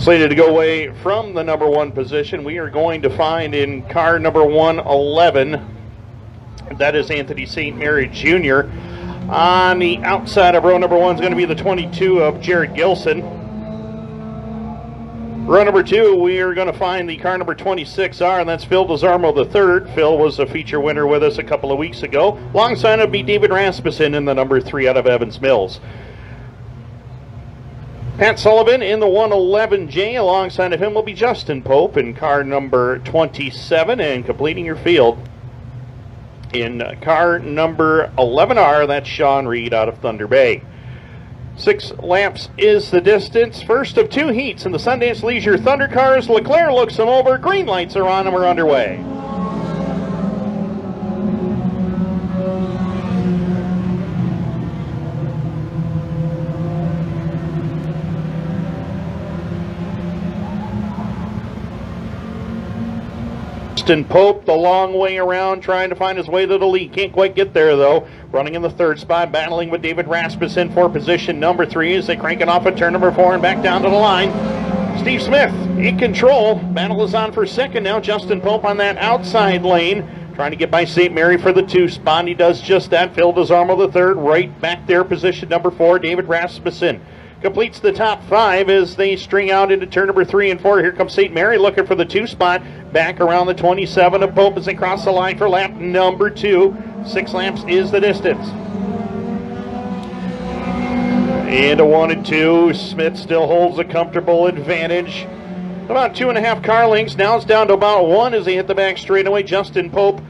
Slated to go away from the number 1 position, we are going to find in car number 111, that is Anthony St. Mary Jr. On the outside of row number 1 is going to be the 22 of Jared Gilson. Row number 2, we are going to find the car number 26R, and that's Phil Desormeaux III. Phil was a feature winner with us a couple of weeks ago. Alongside would be David Rasmussen in the number 3 out of Evans Mills. Pat Sullivan in the 111J. Alongside of him will be Justin Pope in car number 27. And completing your field in car number 11R, that's Sean Reed out of Thunder Bay. 6 laps is the distance. First of 2 heats in the Sundance Leisure Thunder Cars. Leclerc looks them over. Green lights are on and we're underway. Justin Pope the long way around, trying to find his way to the lead. Can't quite get there, though. Running in the 3rd spot, battling with David Rasmussen for position number 3 as they crank it off at turn number 4 and back down to the line. Steve Smith in control. Battle is on for 2nd now. Justin Pope on that outside lane, trying to get by St. Mary for the 2 spot. He does just that. Phil Desormeaux III right back there, position number 4. David Rasmussen completes the top 5 as they string out into turn number 3 and 4. Here comes St. Mary looking for the 2 spot. Back around the 27 of Pope as they cross the line for lap number 2. 6 laps is the distance. And a 1 and 2. Smith still holds a comfortable advantage. About 2.5 car lengths. Now it's down to about 1 as they hit the back straightaway. Justin Pope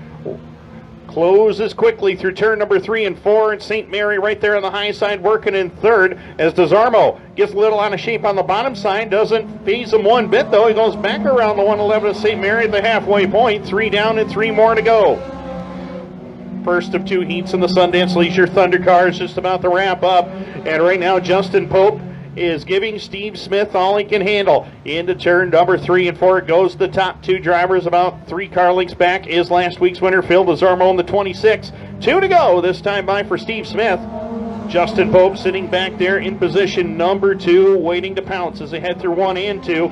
closes quickly through turn number 3 and 4, and St. Mary right there on the high side working in 3rd as Desormeaux gets a little out of shape on the bottom side. Doesn't phase him one bit, though. He goes back around the 111 of St. Mary at the halfway point. 3 down and 3 more to go. First of 2 heats in the Sundance Leisure Thunder Cars, just about to wrap up. And right now, Justin Pope is giving Steve Smith all he can handle. Into turn number 3 and 4 it goes. The top 2 drivers about 3 car lengths back is last week's winner, Phil Desormeaux in the 26. 2 to go this time by for Steve Smith. Justin Pope sitting back there in position number 2, waiting to pounce as they head through 1 and 2.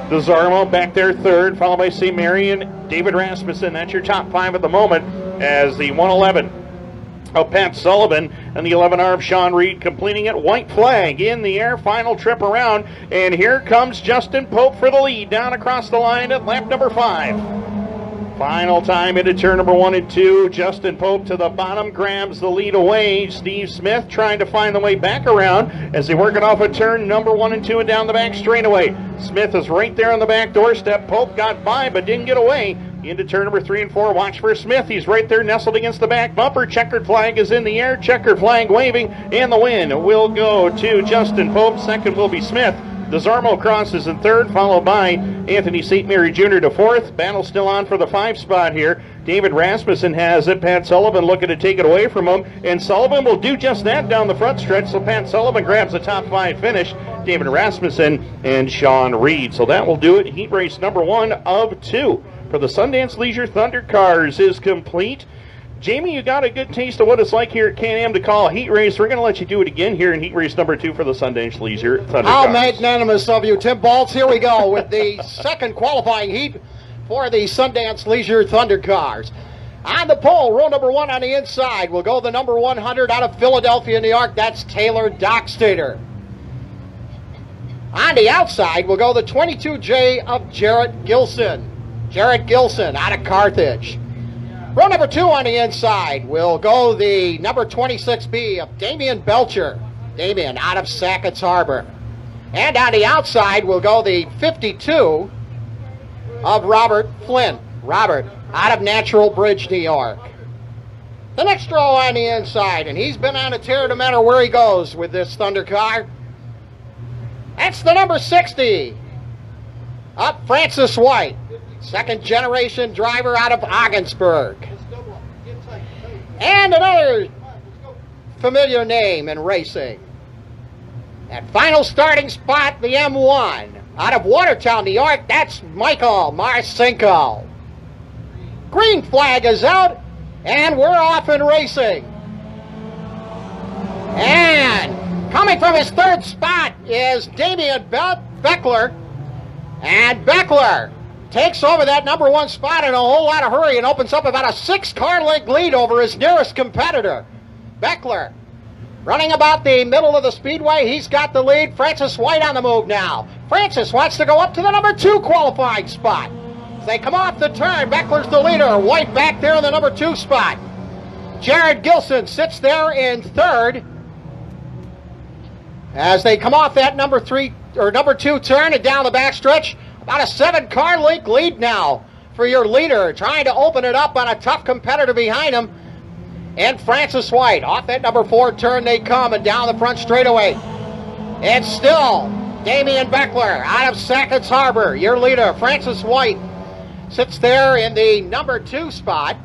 Desormeaux back there 3rd, followed by St. Mary and David Rasmussen. That's your top 5 at the moment as the 111 of Pat Sullivan and the 11R of Sean Reed completing it. White flag in the air, final trip around, and here comes Justin Pope for the lead down across the line at lap number 5. Final time into turn number 1 and 2. Justin Pope to the bottom grabs the lead away. Steve Smith trying to find the way back around as they work it off at turn number 1 and 2 and down the back straightaway. Smith is right there on the back doorstep. Pope got by but didn't get away. Into turn number 3 and 4. Watch for Smith. He's right there nestled against the back bumper. Checkered flag is in the air. Checkered flag waving. And the win will go to Justin Pope. 2nd will be Smith. Desormeaux crosses in 3rd, followed by Anthony St. Mary Jr. to 4th. Battle still on for the 5 spot here. David Rasmussen has it. Pat Sullivan looking to take it away from him. And Sullivan will do just that down the front stretch. So Pat Sullivan grabs the top 5 finish. David Rasmussen and Sean Reed. So that will do it. Heat race number 1 of 2 for the Sundance Leisure Thunder Cars is complete. Jamie, you got a good taste of what it's like here at Can-Am to call a heat race. We're going to let you do it again here in heat race number 2 for the Sundance Leisure Thunder Cars. How magnanimous of you, Tim Baltz. Here we go with the 2nd qualifying heat for the Sundance Leisure Thunder Cars. On the pole, row number 1 on the inside will go the number 100 out of Philadelphia, New York. That's Taylor Dockstader. On the outside will go the 22J of Jared Gilson. Jared Gilson out of Carthage. Row number 2 on the inside will go the number 26B of Damien Bechler. Damien out of Sackett's Harbor. And on the outside will go the 52 of Robert Flynn. Robert out of Natural Bridge, New York. The next row on the inside, and he's been on a tear no matter where he goes with this Thunder car. That's the number 60 of Francis White. 2nd generation driver out of Ogdensburg. And another familiar name in racing. That final starting spot, the M1 out of Watertown, New York. That's Michael Marcinko. Green flag is out, and we're off and racing. And coming from his 3rd spot is Damien Bechler. And Bechler takes over that number 1 spot in a whole lot of hurry and opens up about a 6-car length lead over his nearest competitor. Bechler running about the middle of the speedway. He's got the lead. Francis White on the move now. Francis wants to go up to the number 2 qualifying spot. As they come off the turn, Bechler's the leader. White back there in the number 2 spot. Jared Gilson sits there in 3rd. As they come off that number 2 turn and down the backstretch, about a 7-car length lead now for your leader, trying to open it up on a tough competitor behind him. And Francis White, off that number 4 turn they come and down the front straightaway. And still, Damien Bechler out of Sackett's Harbor, your leader. Francis White sits there in the number 2 spot.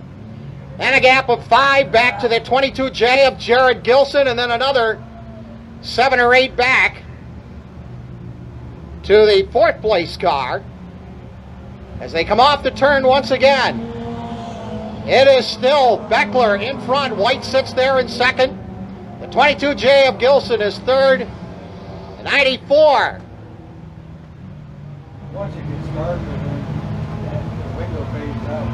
And a gap of 5 back to the 22J of Jared Gilson, and then another 7 or 8 back to the 4th place car. As they come off the turn once again, it is still Bechler in front. White sits there in 2nd. The 22J of Gilson is 3rd. The 94. Once it gets started, the window fades out.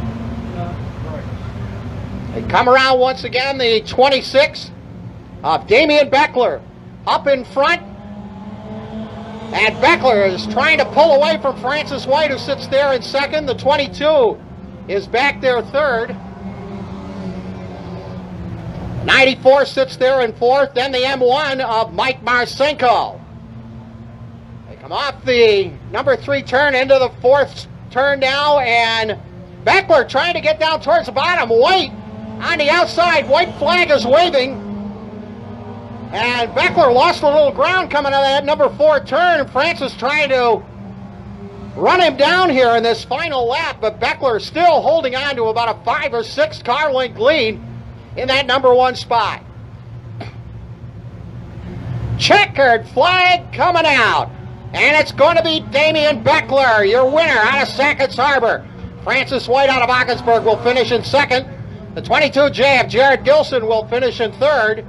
They come around once again. The 26 of Damien Bechler up in front. And Bechler is trying to pull away from Francis White, who sits there in 2nd. The 22 is back there 3rd. 94 sits there in 4th. Then the M1 of Mike Marcinko. They come off the number 3 turn into the 4th turn now, and Bechler trying to get down towards the bottom. White on the outside. White flag is waving. And Bechler lost a little ground coming out of that number 4 turn. And Francis trying to run him down here in this final lap, but Bechler still holding on to about a 5 or 6 car length lead in that number 1 spot. Checkered flag coming out. And it's going to be Damien Bechler, your winner out of Sackett's Harbor. Francis White out of Ogdensburg will finish in 2nd. The 22J of Jared Gilson will finish in 3rd.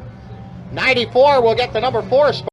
94 will get the number 4 spot.